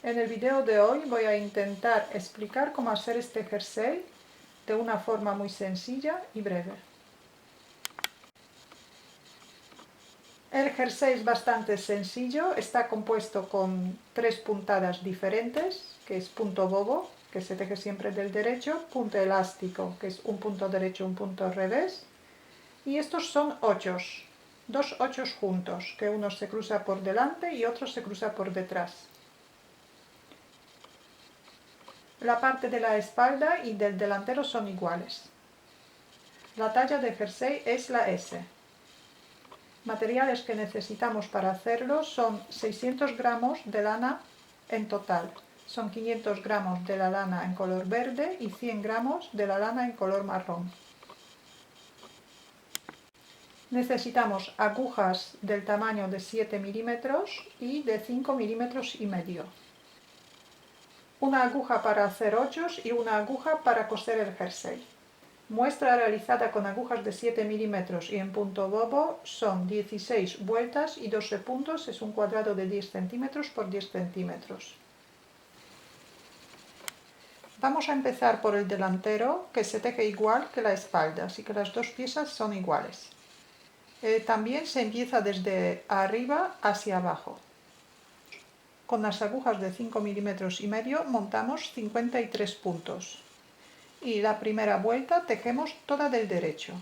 En el video de hoy voy a intentar explicar cómo hacer este jersey de una forma muy sencilla y breve. El jersey es bastante sencillo, está compuesto con 3 puntadas diferentes, que es punto bobo, que se teje siempre del derecho, punto elástico, que es un punto derecho, un punto revés, y estos son ochos, 2 ochos juntos, que uno se cruza por delante y otro se cruza por detrás. La parte de la espalda y del delantero son iguales. La talla de jersey es la S. Materiales que necesitamos para hacerlo son 600 gramos de lana en total. Son 500 gramos de la lana en color verde y 100 gramos de la lana en color marrón. Necesitamos agujas del tamaño de 7 milímetros y de 5 milímetros y medio. Una aguja para hacer ochos y una aguja para coser el jersey. Muestra realizada con agujas de 7 milímetros y en punto bobo son 16 vueltas y 12 puntos, es un cuadrado de 10 centímetros por 10 centímetros. Vamos a empezar por el delantero, que se teje igual que la espalda, así que las dos piezas son iguales. También se empieza desde arriba hacia abajo. Con las agujas de 5 milímetros y medio montamos 53 puntos. Y la primera vuelta tejemos toda del derecho.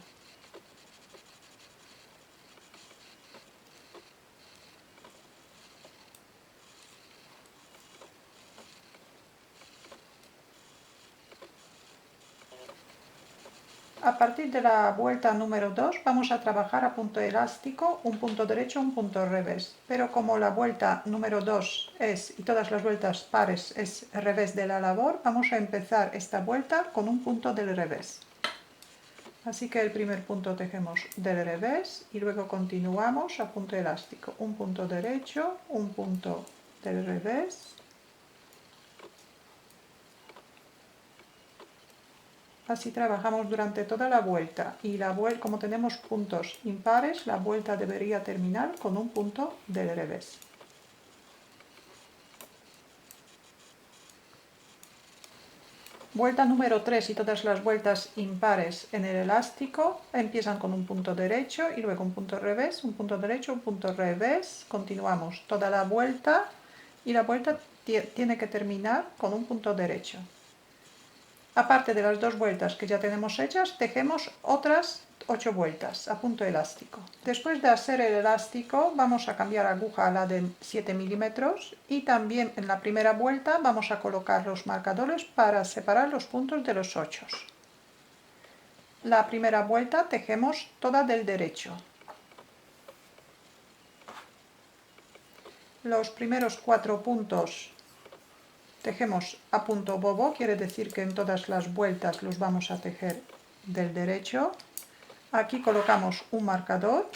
A partir de la vuelta número 2 vamos a trabajar a punto elástico, un punto derecho, un punto revés. Pero como la vuelta número 2 y todas las vueltas pares es revés de la labor, vamos a empezar esta vuelta con un punto del revés. Así que el primer punto tejemos del revés y luego continuamos a punto elástico. Un punto derecho, un punto del revés. Así trabajamos durante toda la vuelta y como tenemos puntos impares, la vuelta debería terminar con un punto del revés. Vuelta número 3 y todas las vueltas impares en el elástico empiezan con un punto derecho y luego un punto revés, un punto derecho, un punto revés. Continuamos toda la vuelta y la vuelta tiene que terminar con un punto derecho. Aparte de las 2 vueltas que ya tenemos hechas, tejemos otras 8 vueltas a punto elástico. Después de hacer el elástico vamos a cambiar aguja a la de 7 milímetros y también en la primera vuelta vamos a colocar los marcadores para separar los puntos de los ochos. La primera vuelta tejemos toda del derecho. Los primeros 4 puntos tejemos a punto bobo, quiere decir que en todas las vueltas los vamos a tejer del derecho. Aquí colocamos un marcador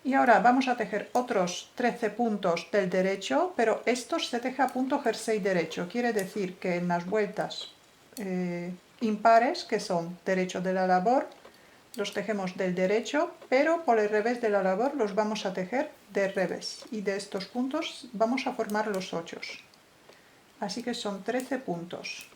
y ahora vamos a tejer otros 13 puntos del derecho, pero estos se teje a punto jersey derecho, quiere decir que en las vueltas impares, que son derecho de la labor, los tejemos del derecho, pero por el revés de la labor los vamos a tejer del revés y de estos puntos vamos a formar los ochos. Así que son 13 puntos.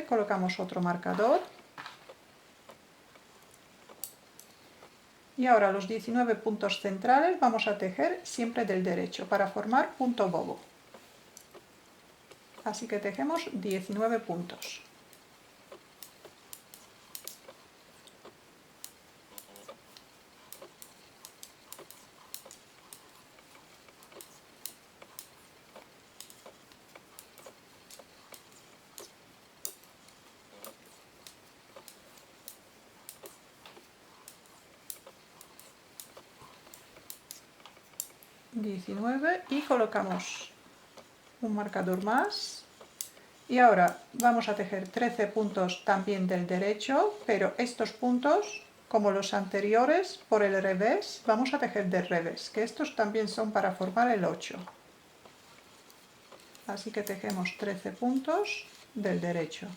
Colocamos otro marcador y ahora los 19 puntos centrales vamos a tejer siempre del derecho para formar punto bobo. Así que tejemos 19 puntos. Y colocamos un marcador más y ahora vamos a tejer 13 puntos también del derecho, pero estos puntos, como los anteriores, por el revés, vamos a tejer del revés, que estos también son para formar el 8. Así que tejemos 13 puntos del derecho.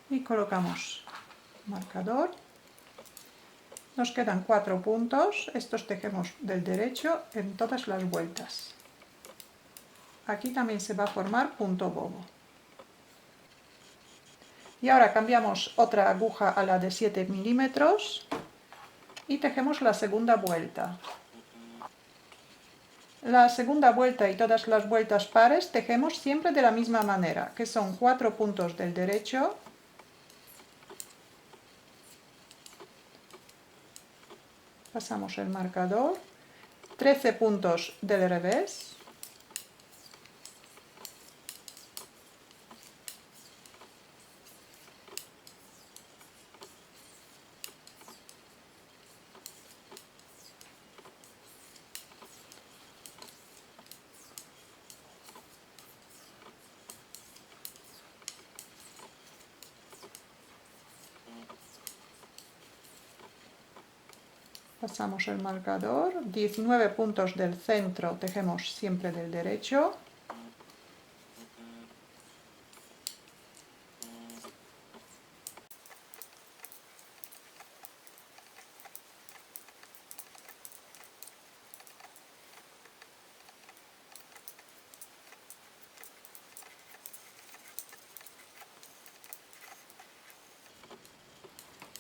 Y colocamos marcador. Nos quedan 4 puntos, estos tejemos del derecho en todas las vueltas. Aquí también se va a formar punto bobo. Y ahora cambiamos otra aguja a la de 7 milímetros y tejemos la segunda vuelta. La segunda vuelta y todas las vueltas pares tejemos siempre de la misma manera, que son 4 puntos del derecho, pasamos el marcador, 13 puntos del revés, pasamos el marcador, 19 puntos del centro tejemos siempre del derecho,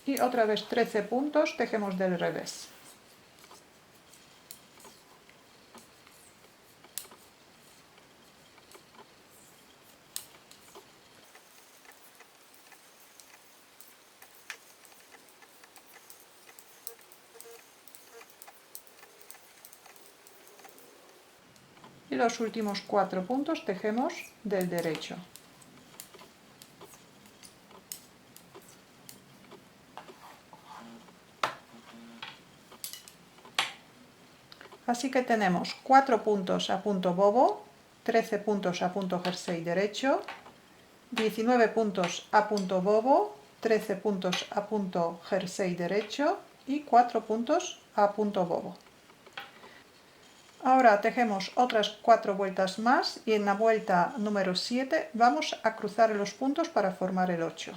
y otra vez 13 puntos tejemos del revés. Y los últimos 4 puntos tejemos del derecho. Así que tenemos 4 puntos a punto bobo, 13 puntos a punto jersey derecho, 19 puntos a punto bobo, 13 puntos a punto jersey derecho y 4 puntos a punto bobo. Ahora tejemos otras 4 vueltas más y en la vuelta número 7 vamos a cruzar los puntos para formar el 8.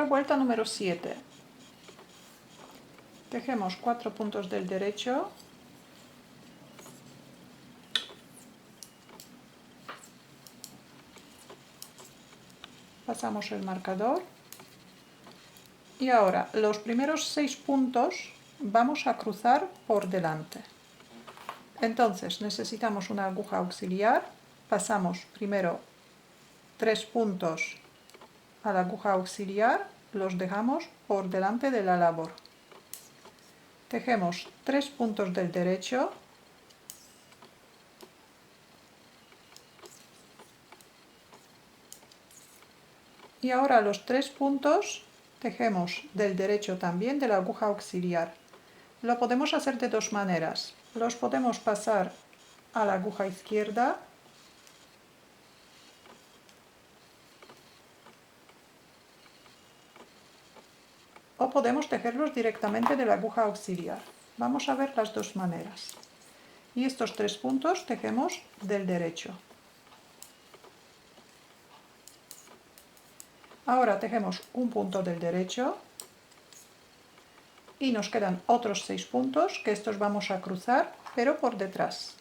Vuelta número 7. Tejemos 4 puntos del derecho, pasamos el marcador y ahora los primeros 6 puntos vamos a cruzar por delante. Entonces necesitamos una aguja auxiliar, pasamos primero 3 puntos a la aguja auxiliar, los dejamos por delante de la labor. Tejemos 3 puntos del derecho, y ahora los 3 puntos tejemos del derecho también de la aguja auxiliar. Lo podemos hacer de dos maneras. Los podemos pasar a la aguja izquierda o podemos tejerlos directamente de la aguja auxiliar. Vamos a ver las dos maneras. Y estos 3 puntos tejemos del derecho. Ahora tejemos un punto del derecho y nos quedan otros 6 puntos que estos vamos a cruzar pero por detrás.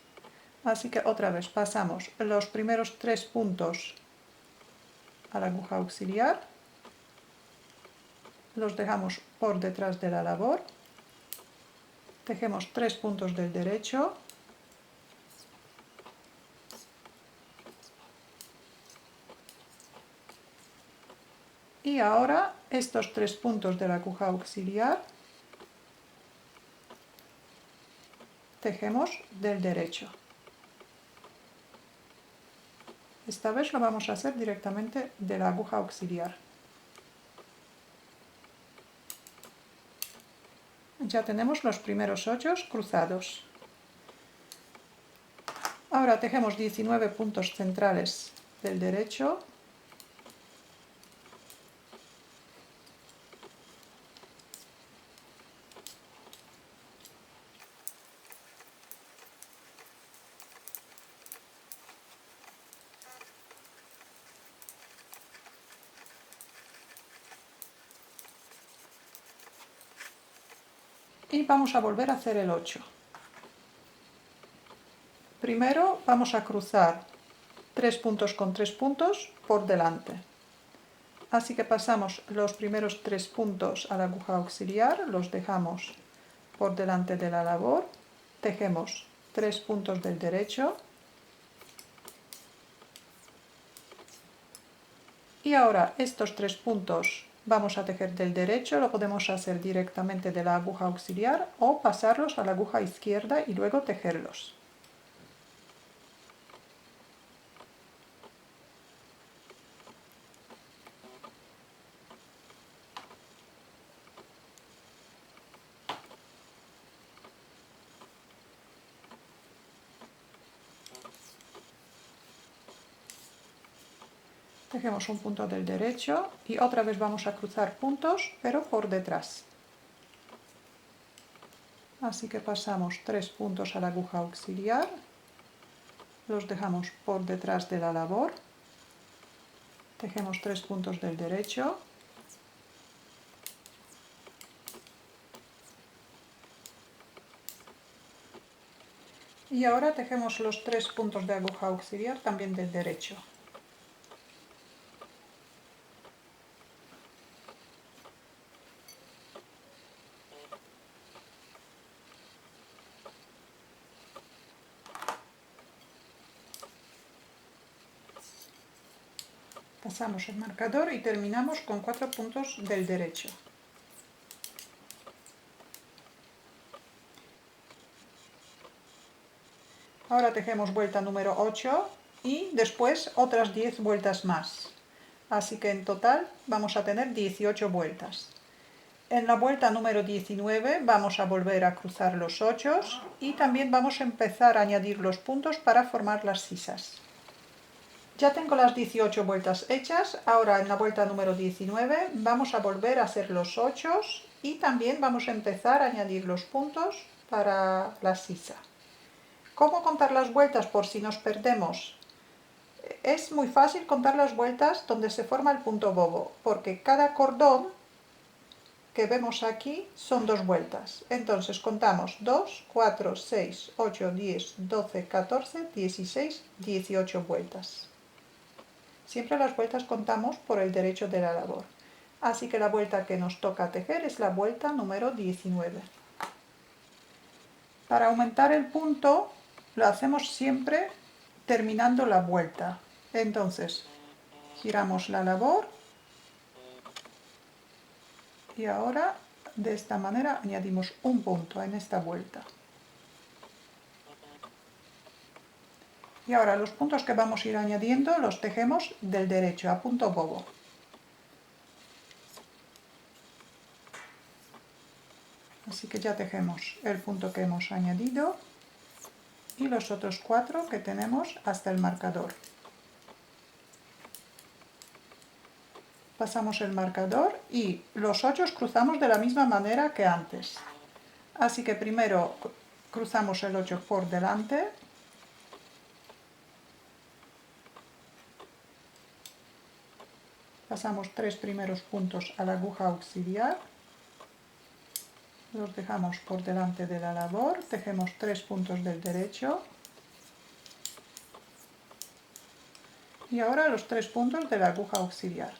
Así que otra vez pasamos los primeros 3 puntos a la aguja auxiliar, los dejamos por detrás de la labor, tejemos 3 puntos del derecho, y ahora estos 3 puntos de la aguja auxiliar tejemos del derecho. Esta vez lo vamos a hacer directamente de la aguja auxiliar. Ya tenemos los primeros 8 cruzados. Ahora tejemos 19 puntos centrales del derecho. Y vamos a volver a hacer el 8. Primero vamos a cruzar 3 puntos con 3 puntos por delante. Así que pasamos los primeros 3 puntos a la aguja auxiliar, los dejamos por delante de la labor, tejemos 3 puntos del derecho y ahora estos 3 puntos vamos a tejer del derecho, lo podemos hacer directamente de la aguja auxiliar o pasarlos a la aguja izquierda y luego tejerlos. Tejemos un punto del derecho y otra vez vamos a cruzar puntos, pero por detrás. Así que pasamos 3 puntos a la aguja auxiliar, los dejamos por detrás de la labor, tejemos 3 puntos del derecho, y ahora tejemos los 3 puntos de aguja auxiliar también del derecho. Pasamos el marcador y terminamos con 4 puntos del derecho. Ahora tejemos vuelta número 8 y después otras 10 vueltas más. Así que en total vamos a tener 18 vueltas. En la vuelta número 19 vamos a volver a cruzar los 8 y también vamos a empezar a añadir los puntos para formar las sisas. Ya tengo las 18 vueltas hechas, ahora en la vuelta número 19 vamos a volver a hacer los 8 y también vamos a empezar a añadir los puntos para la sisa. ¿Cómo contar las vueltas por si nos perdemos? Es muy fácil contar las vueltas donde se forma el punto bobo, porque cada cordón que vemos aquí son 2 vueltas. Entonces contamos 2, 4, 6, 8, 10, 12, 14, 16, 18 vueltas. Siempre las vueltas contamos por el derecho de la labor. Así que la vuelta que nos toca tejer es la vuelta número 19. Para aumentar el punto lo hacemos siempre terminando la vuelta. Entonces giramos la labor y ahora de esta manera añadimos un punto en esta vuelta. Y ahora los puntos que vamos a ir añadiendo los tejemos del derecho a punto bobo. Así que ya tejemos el punto que hemos añadido y los otros 4 que tenemos hasta el marcador. Pasamos el marcador y los 8 cruzamos de la misma manera que antes. Así que primero cruzamos el 8 por delante, pasamos 3 primeros puntos a la aguja auxiliar, los dejamos por delante de la labor, tejemos 3 puntos del derecho y ahora los 3 puntos de la aguja auxiliar.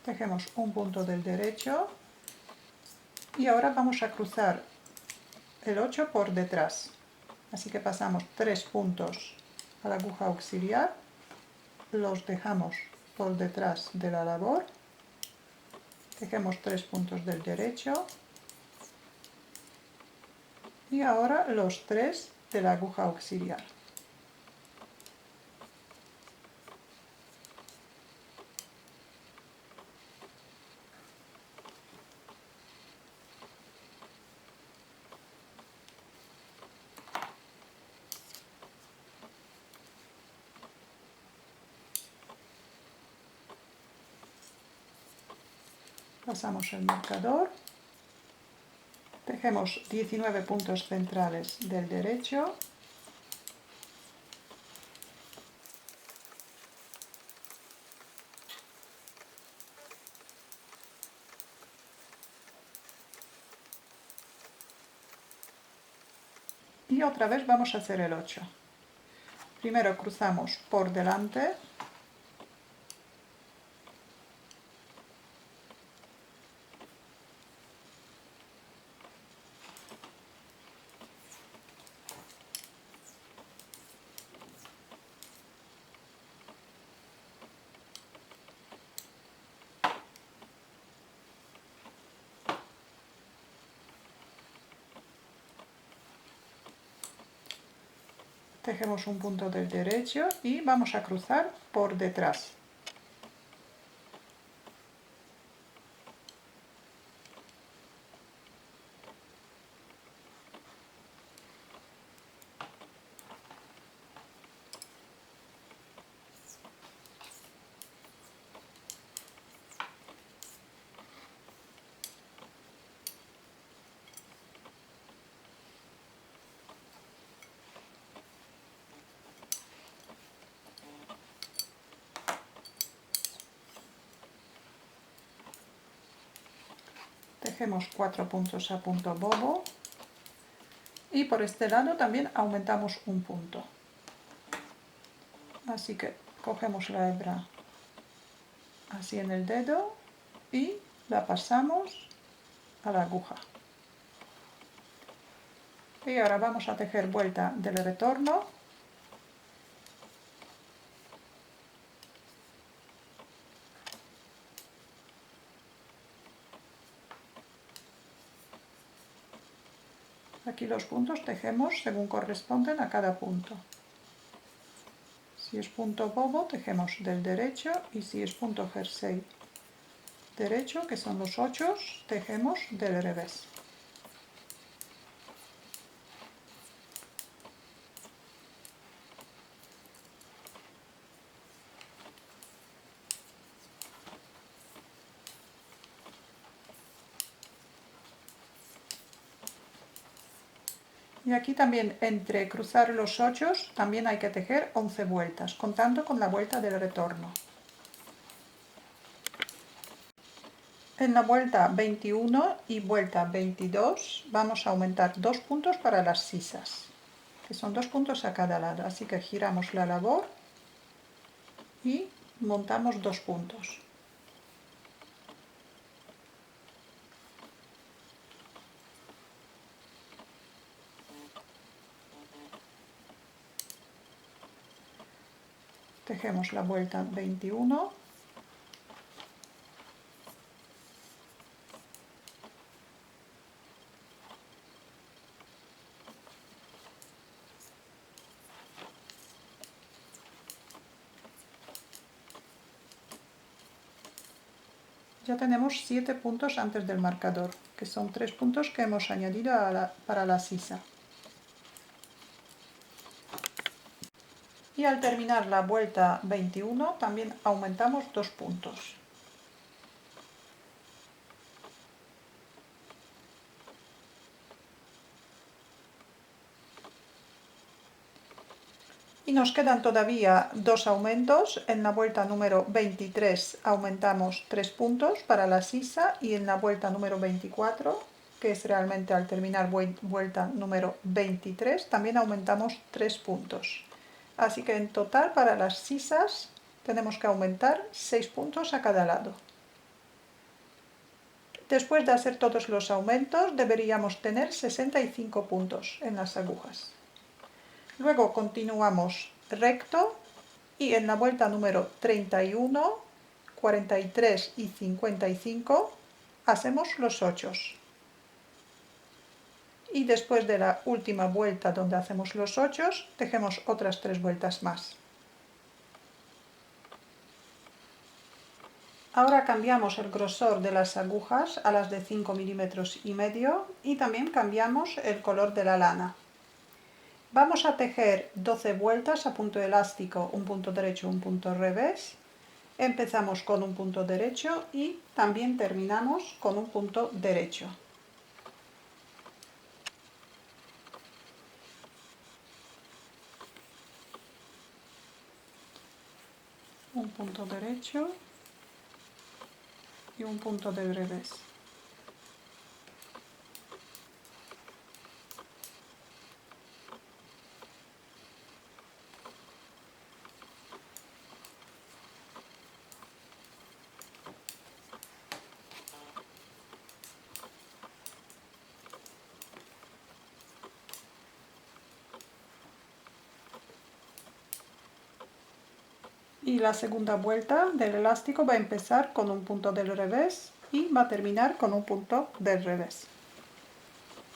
Tejemos un punto del derecho y ahora vamos a cruzar el 8 por detrás. Así que pasamos 3 puntos a la aguja auxiliar, los dejamos por detrás de la labor, tejemos 3 puntos del derecho y ahora los 3 de la aguja auxiliar. pasamos el marcador, tejemos 19 puntos centrales del derecho, y otra vez vamos a hacer el 8. Primero cruzamos por delante, tejemos un punto del derecho y vamos a cruzar por detrás. Tejemos 4 puntos a punto bobo y por este lado también aumentamos un punto. Así que cogemos la hebra así en el dedo y la pasamos a la aguja. Y ahora vamos a tejer vuelta del retorno. Aquí los puntos tejemos según corresponden a cada punto. Si es punto bobo, tejemos del derecho, y si es punto jersey derecho, que son los 8, tejemos del revés. Y aquí también, entre cruzar los 8, también hay que tejer 11 vueltas, contando con la vuelta del retorno. En la vuelta 21 y vuelta 22 vamos a aumentar 2 puntos para las sisas, que son 2 puntos a cada lado. Así que giramos la labor y montamos 2 puntos. Tejemos la vuelta 21. Ya tenemos 7 puntos antes del marcador, que son 3 puntos que hemos añadido para la sisa. Y al terminar la vuelta 21 también aumentamos 2 puntos. Y nos quedan todavía 2 aumentos. En la vuelta número 23 aumentamos 3 puntos para la sisa, y en la vuelta número 24, que es realmente al terminar vuelta número 23, también aumentamos 3 puntos. Así que en total para las sisas tenemos que aumentar 6 puntos a cada lado. Después de hacer todos los aumentos deberíamos tener 65 puntos en las agujas. Luego continuamos recto y en la vuelta número 31, 43 y 55 hacemos los 8. Y después de la última vuelta donde hacemos los 8, tejemos otras 3 vueltas más. Ahora cambiamos el grosor de las agujas a las de 5,5 milímetros y también cambiamos el color de la lana. Vamos a tejer 12 vueltas a punto elástico, un punto derecho, un punto revés, Empezamos con un punto derecho y también terminamos con un punto derecho. Un punto derecho y un punto del revés. Y la segunda vuelta del elástico va a empezar con un punto del revés y va a terminar con un punto del revés.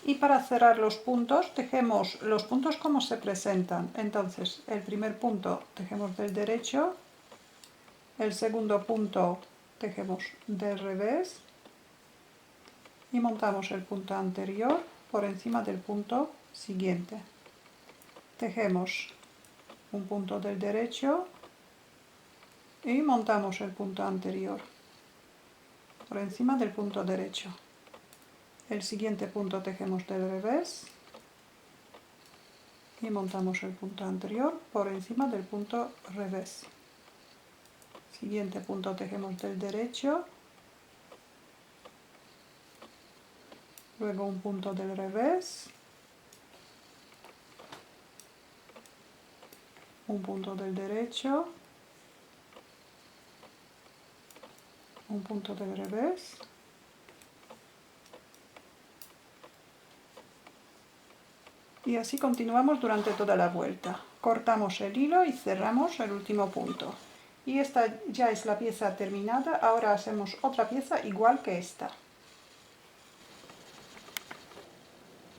Y para cerrar los puntos, tejemos los puntos como se presentan. Entonces, el primer punto tejemos del derecho, el segundo punto tejemos del revés y montamos el punto anterior por encima del punto siguiente. Tejemos un punto del derecho y montamos el punto anterior por encima del punto derecho. El siguiente punto tejemos del revés y montamos el punto anterior por encima del punto revés. Siguiente punto tejemos del derecho, luego un punto del revés, un punto del derecho, un punto del revés, y así continuamos durante toda la vuelta. Cortamos el hilo y cerramos el último punto. Y esta ya es la pieza terminada. Ahora hacemos otra pieza igual que esta.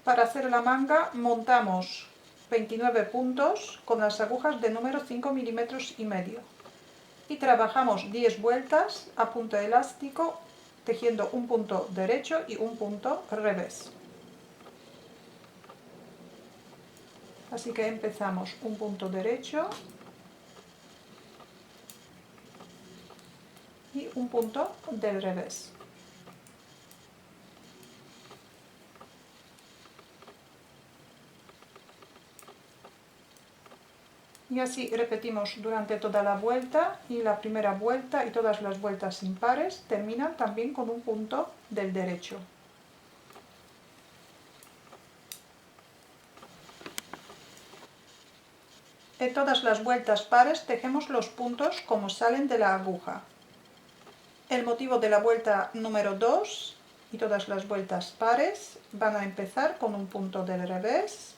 Para hacer la manga montamos 29 puntos con las agujas de número 5 milímetros y medio. Y trabajamos 10 vueltas a punto elástico tejiendo un punto derecho y un punto revés. Así que empezamos un punto derecho y un punto del revés. Y así repetimos durante toda la vuelta, y la primera vuelta y todas las vueltas impares terminan también con un punto del derecho. En todas las vueltas pares tejemos los puntos como salen de la aguja. El motivo de la vuelta número 2 y todas las vueltas pares van a empezar con un punto del revés.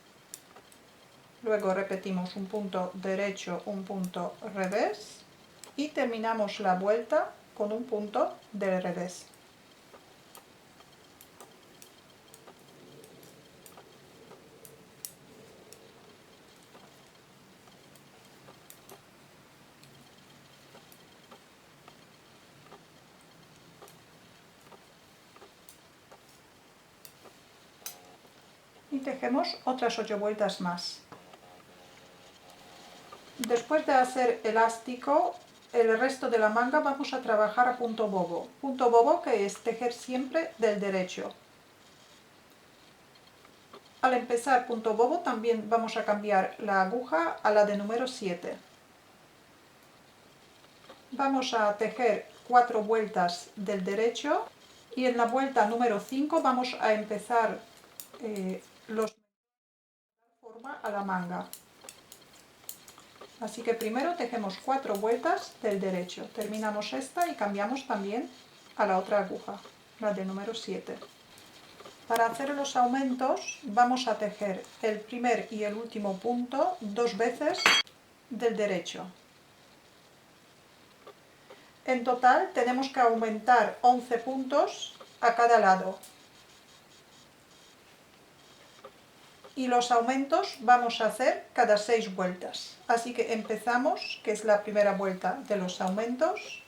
Luego repetimos un punto derecho, un punto revés y terminamos la vuelta con un punto del revés. Y tejemos otras 8 vueltas más. Después de hacer elástico, el resto de la manga vamos a trabajar a punto bobo. Punto bobo que es tejer siempre del derecho. Al empezar punto bobo también vamos a cambiar la aguja a la de número 7. Vamos a tejer 4 vueltas del derecho y en la vuelta número 5 vamos a empezar forma a la manga. Así que primero tejemos 4 vueltas del derecho, terminamos esta y cambiamos también a la otra aguja, la de número 7. Para hacer los aumentos vamos a tejer el primer y el último punto 2 veces del derecho. En total tenemos que aumentar 11 puntos a cada lado. Y los aumentos vamos a hacer cada 6 vueltas. Así que empezamos, que es la primera vuelta de los aumentos,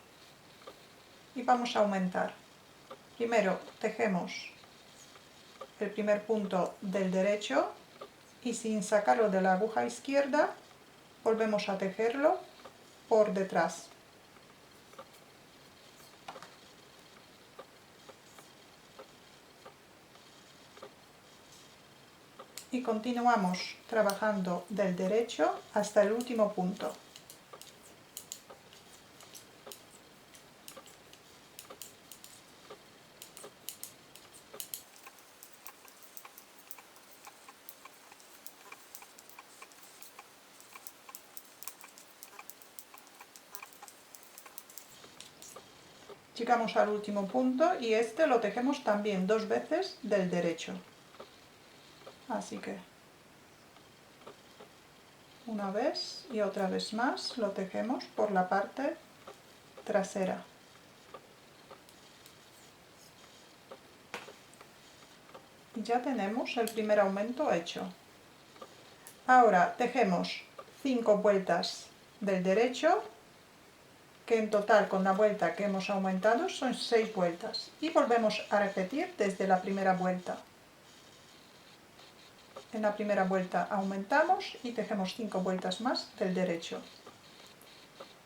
y vamos a aumentar. Primero tejemos el primer punto del derecho y sin sacarlo de la aguja izquierda volvemos a tejerlo por detrás. y continuamos trabajando del derecho hasta el último punto. Llegamos al último punto y este lo tejemos también 2 veces del derecho. Así que una vez y otra vez más lo tejemos por la parte trasera. Y ya tenemos el primer aumento hecho. Ahora tejemos 5 vueltas del derecho, que en total con la vuelta que hemos aumentado son 6 vueltas. Y volvemos a repetir desde la primera vuelta. En la primera vuelta aumentamos y tejemos 5 vueltas más del derecho.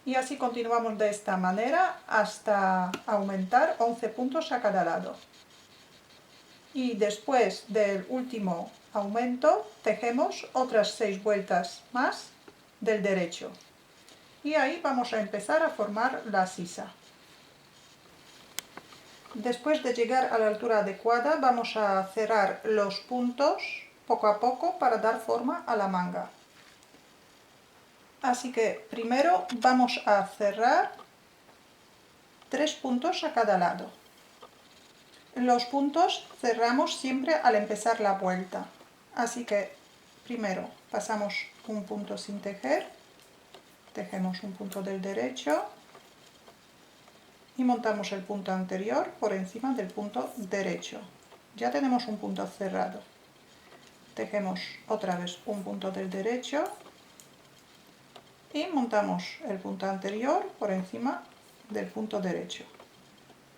Y así continuamos de esta manera hasta aumentar 11 puntos a cada lado. Y después del último aumento tejemos otras 6 vueltas más del derecho. Y ahí vamos a empezar a formar la sisa. Después de llegar a la altura adecuada vamos a cerrar los puntos poco a poco para dar forma a la manga. Así que primero vamos a cerrar 3 puntos a cada lado. Los puntos cerramos siempre al empezar la vuelta. Así que primero pasamos un punto sin tejer, tejemos un punto del derecho y montamos el punto anterior por encima del punto derecho. Ya tenemos un punto cerrado. Tejemos otra vez un punto del derecho y montamos el punto anterior por encima del punto derecho.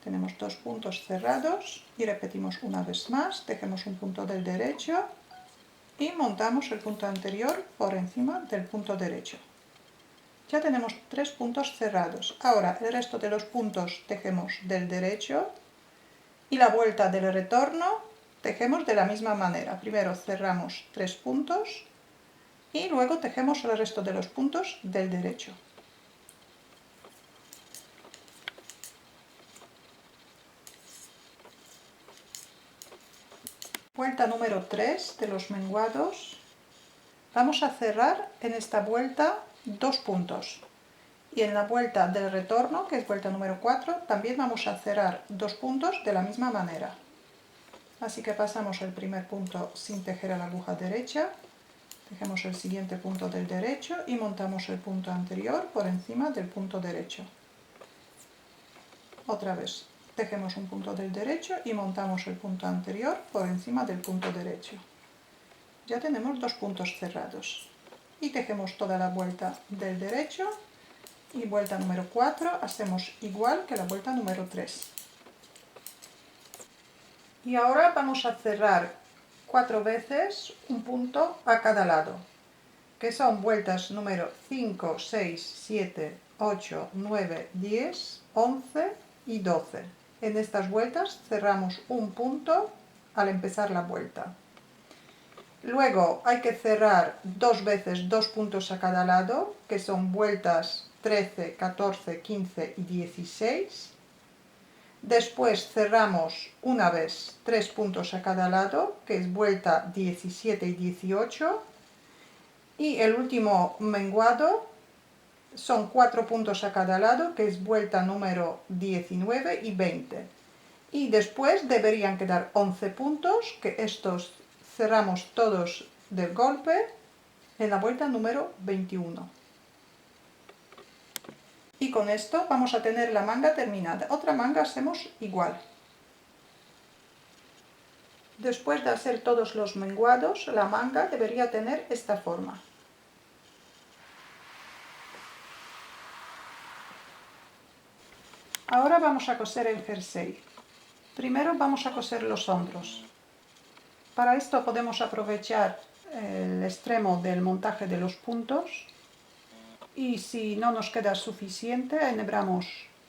Tenemos 2 puntos cerrados y repetimos una vez más, tejemos un punto del derecho y montamos el punto anterior por encima del punto derecho. Ya tenemos 3 puntos cerrados. Ahora el resto de los puntos tejemos del derecho y la vuelta del retorno tejemos de la misma manera. Primero cerramos 3 puntos y luego tejemos el resto de los puntos del derecho. Vuelta número 3 de los menguados. Vamos a cerrar en esta vuelta 2 puntos. Y en la vuelta del retorno, que es vuelta número 4, también vamos a cerrar 2 puntos de la misma manera. Así que pasamos el primer punto sin tejer a la aguja derecha, tejemos el siguiente punto del derecho y montamos el punto anterior por encima del punto derecho. Otra vez, tejemos un punto del derecho y montamos el punto anterior por encima del punto derecho. Ya tenemos 2 puntos cerrados. Y tejemos toda la vuelta del derecho y vuelta número 4 hacemos igual que la vuelta número 3. Y ahora vamos a cerrar 4 veces un punto a cada lado, que son vueltas número 5, 6, 7, 8, 9, 10, 11 y 12. En estas vueltas cerramos un punto al empezar la vuelta. Luego hay que cerrar 2 veces 2 puntos a cada lado, que son vueltas 13, 14, 15 y 16. Después cerramos una vez 3 puntos a cada lado, que es vuelta 17 y 18. Y el último menguado son 4 puntos a cada lado, que es vuelta número 19 y 20. Y después deberían quedar 11 puntos, que estos cerramos todos del golpe en la vuelta número 21. Y con esto vamos a tener la manga terminada. Otra manga hacemos igual. Después de hacer todos los menguados, la manga debería tener esta forma. Ahora vamos a coser el jersey. Primero vamos a coser los hombros. Para esto podemos aprovechar el extremo del montaje de los puntos y si no nos queda suficiente, enhebramos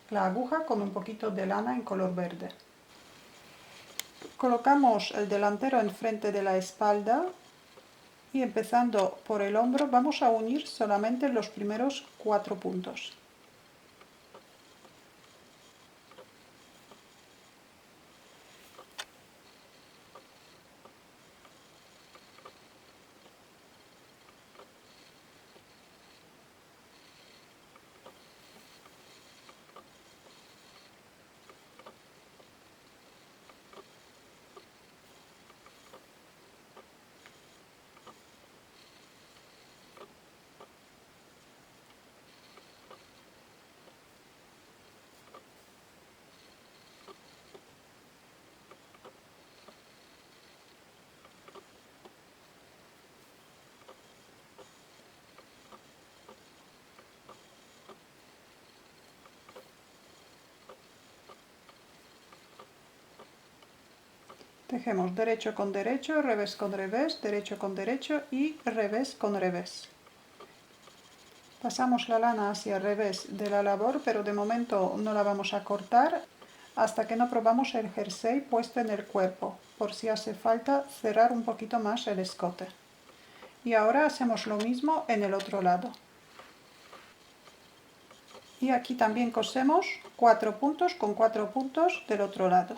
la aguja con un poquito de lana en color verde. Colocamos el delantero enfrente de la espalda Y empezando por el hombro vamos a unir solamente los primeros 4 puntos. Tejemos derecho con derecho, revés con revés, derecho con derecho y revés con revés. Pasamos la lana hacia el revés de la labor, pero de momento no la vamos a cortar hasta que no probamos el jersey puesto en el cuerpo, por si hace falta cerrar un poquito más el escote. Y ahora hacemos lo mismo en el otro lado. Y aquí también cosemos 4 puntos con 4 puntos del otro lado.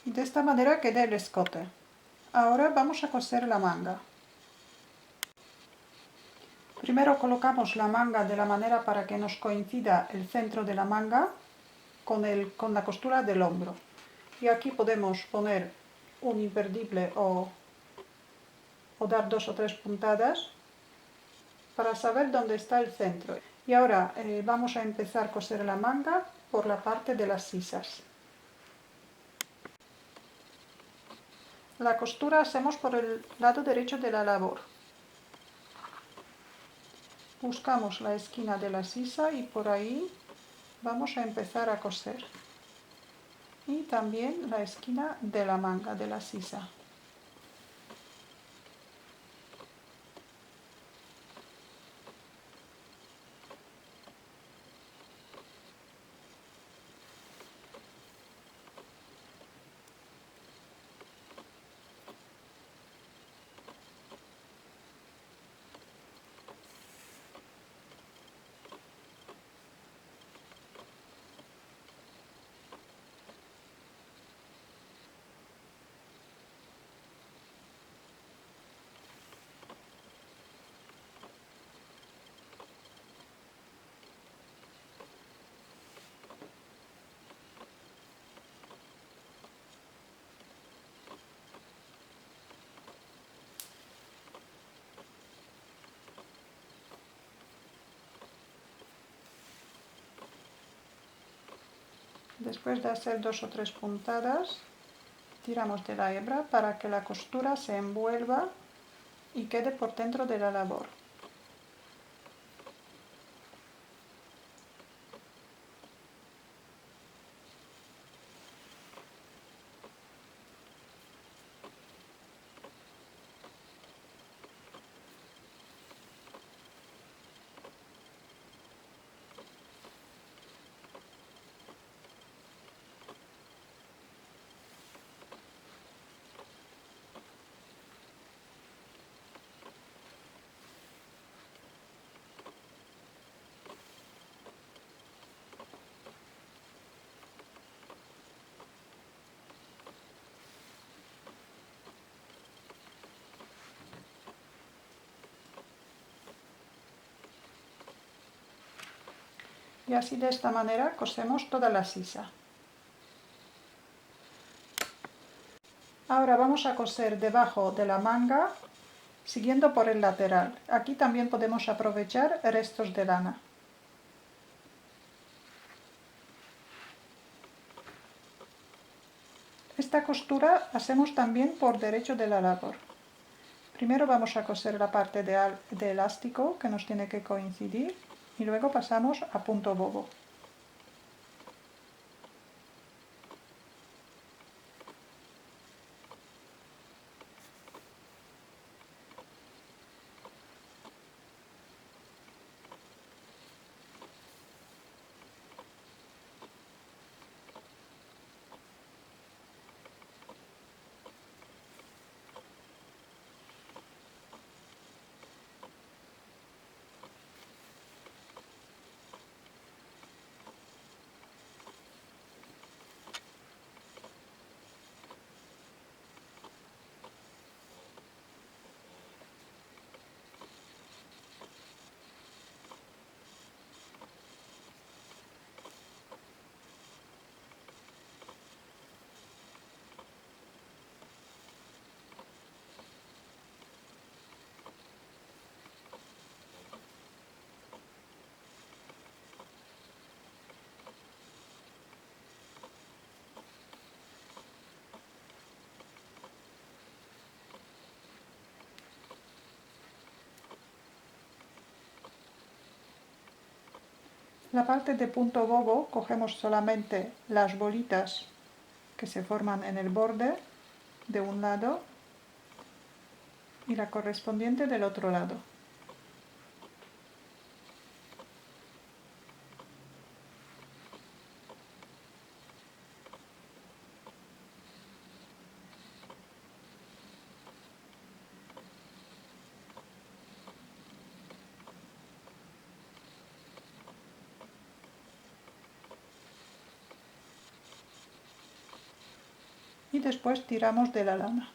De esta manera queda el escote. Ahora vamos a coser la manga. Primero colocamos la manga de la manera para que nos coincida el centro de la manga con la costura del hombro. Y aquí podemos poner un imperdible o dar 2 o 3 puntadas para saber dónde está el centro. Y ahora vamos a empezar a coser la manga por la parte de las sisas. La costura hacemos por el lado derecho de la labor. Buscamos la esquina de la sisa y por ahí vamos a empezar a coser. Y también la esquina de la manga de la sisa. Después de hacer 2 o 3 puntadas, tiramos de la hebra para que la costura se envuelva y quede por dentro de la labor. Y así de esta manera cosemos toda la sisa. Ahora vamos a coser debajo de la manga siguiendo por el lateral. Aquí también podemos aprovechar restos de lana. Esta costura hacemos también por derecho de la labor. Primero vamos a coser la parte de elástico que nos tiene que coincidir y luego pasamos a punto bobo. La parte de punto bobo cogemos solamente las bolitas que se forman en el borde de un lado y la correspondiente del otro lado. Y después tiramos de la lana.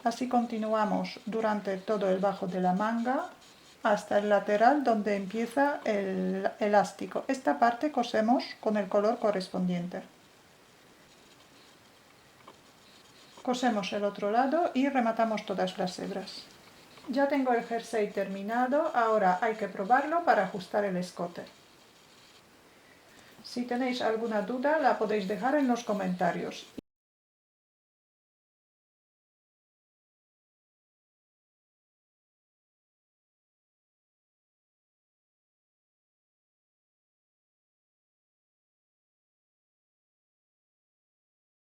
Así continuamos durante todo el bajo de la manga hasta el lateral donde empieza el elástico. Esta parte cosemos con el color correspondiente. Cosemos el otro lado y rematamos todas las hebras. Ya tengo el jersey terminado, ahora hay que probarlo para ajustar el escote. Si tenéis alguna duda la podéis dejar en los comentarios.